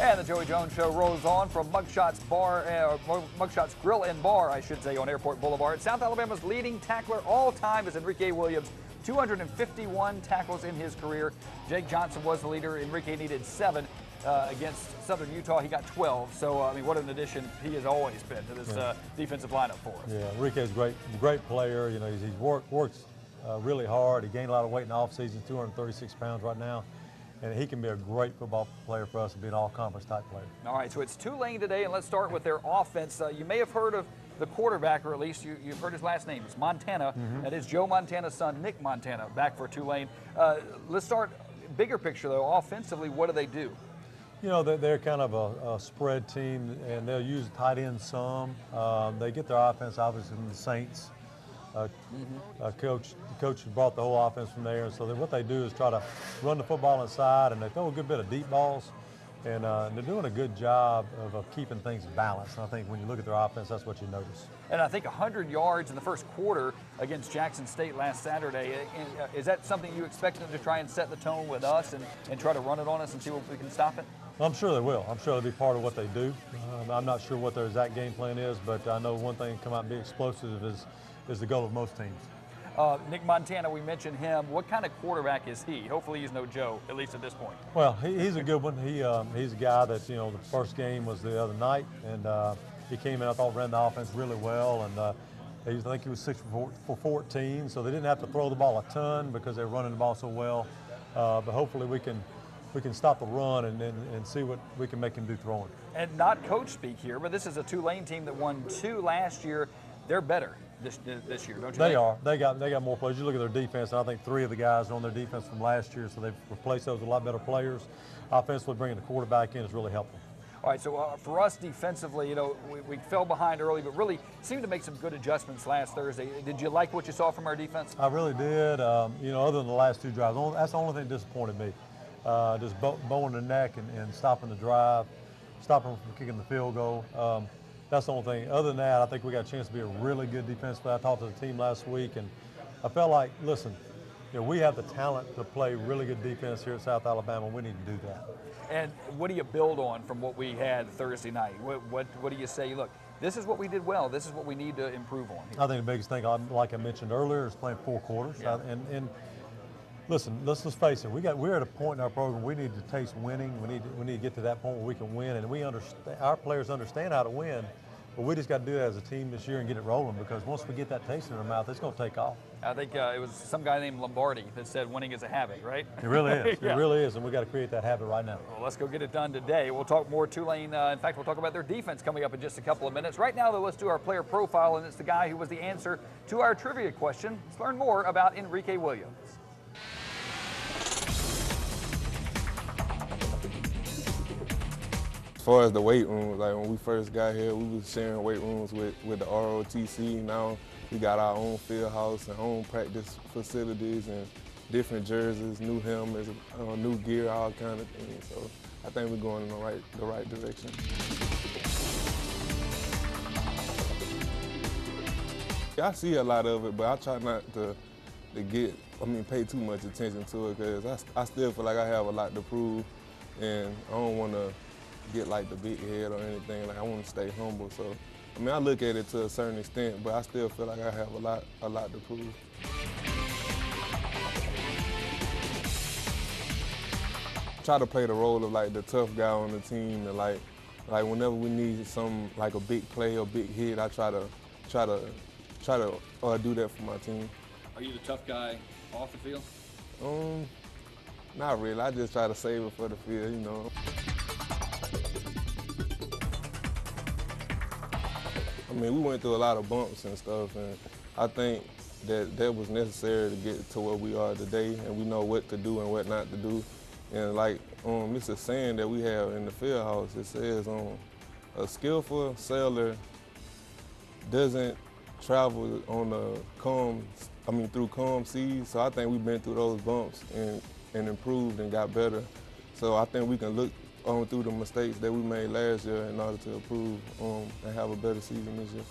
And the Joey Jones Show rolls on from Mugshots Grill and Bar, I should say, on Airport Boulevard. South Alabama's leading tackler all time is Enrique Williams, 251 tackles in his career. Jake Johnson was the leader. Enrique needed 7 against Southern Utah. He got 12. So, I mean, what an addition he has always been to this defensive lineup for us. Yeah, Enrique's a great player. You know, he's works really hard. He gained a lot of weight in the offseason, 236 pounds right now. And he can be a great football player for us and be an all-conference type player. All right, so it's Tulane today, and let's start with their offense. You may have heard of the quarterback, or at least you've heard his last name. It's Montana. That is Joe Montana's son, Nick Montana, back for Tulane. Let's start bigger picture, though. Offensively, what do they do? You know, they're kind of a spread team, and they'll use tight end some. They get their offense, obviously, from the Saints. Coach brought the whole offense from there. So what they do is try to run the football inside, and they throw a good bit of deep balls. And they're doing a good job of keeping things balanced. And I think when you look at their offense, that's what you notice. And I think 100 yards in the first quarter against Jackson State last Saturday. Is that something you expect them to try and set the tone with us and try to run it on us and see if we can stop it? I'm sure they will. I'm sure it'll be part of what they do. I'm not sure what their exact game plan is, but I know one thing come out and be explosive is the goal of most teams. Nick Montana, we mentioned him. What kind of quarterback is he? Hopefully he's no Joe, at least at this point. Well, he's a good one. He's a guy that, you know, the first game was the other night, and he came in, I thought, ran the offense really well, and I think he was 6 for 14, so they didn't have to throw the ball a ton because they were running the ball so well. But hopefully we can stop the run and see what we can make him do throwing. And not coach speak here, but this is a Tulane team that won 2 last year. They're better this year, don't you They think? are. They got more players. You look at their defense, and I think 3 of the guys are on their defense from last year, so they've replaced those with a lot better players. Offensively, bringing the quarterback in is really helpful. All right, so for us defensively, you know, we fell behind early, but really seemed to make some good adjustments last Thursday. Did you like what you saw from our defense? I really did. You know, other than the last 2 drives, that's the only thing that disappointed me. Just bowing the neck and stopping the drive, stopping them from kicking the field goal. That's the only thing. Other than that, I think we got a chance to be a really good defense player. I talked to the team last week, and I felt like, listen, you know, we have the talent to play really good defense here at South Alabama. We need to do that. And what do you build on from what we had Thursday night? What do you say? Look, this is what we did well. This is what we need to improve on here. I think the biggest thing, like I mentioned earlier, is playing 4 quarters. Yeah. And listen, let's face it. We're at a point in our program we need to taste winning. We need to get to that point where we can win, and our players understand how to win. But we just got to do that as a team this year and get it rolling, because once we get that taste in our mouth, it's going to take off. I think it was some guy named Lombardi that said winning is a habit, right? It really is. Yeah. It really is, and we got to create that habit right now. Well, let's go get it done today. We'll talk more Tulane. In fact, we'll talk about their defense coming up in just a couple of minutes. Right now, though, let's do our player profile, and it's the guy who was the answer to our trivia question. Let's learn more about Enrique Williams. As far as the weight rooms, like when we first got here, we was sharing weight rooms with the ROTC. Now we got our own field house and own practice facilities and different jerseys, new helmets, new gear, all kind of things. So I think we're going in the right direction. I see a lot of it, but I try not to pay too much attention to it, because I still feel like I have a lot to prove, and I don't want to get like the big head or anything. Like, I want to stay humble. So, I mean, I look at it to a certain extent, but I still feel like I have a lot to prove. Try to play the role of like the tough guy on the team, and like whenever we need some, like a big play or big hit, I try to do that for my team. Are you the tough guy off the field? Not really. I just try to save it for the field, you know. I mean, we went through a lot of bumps and stuff, and I think that was necessary to get to where we are today, and we know what to do and what not to do. And like it's a saying that we have in the field house. It says, a skillful sailor doesn't travel on through calm seas. So I think we've been through those bumps and improved and got better. So I think we can look through the mistakes that we made last year in order to improve and have a better season this year.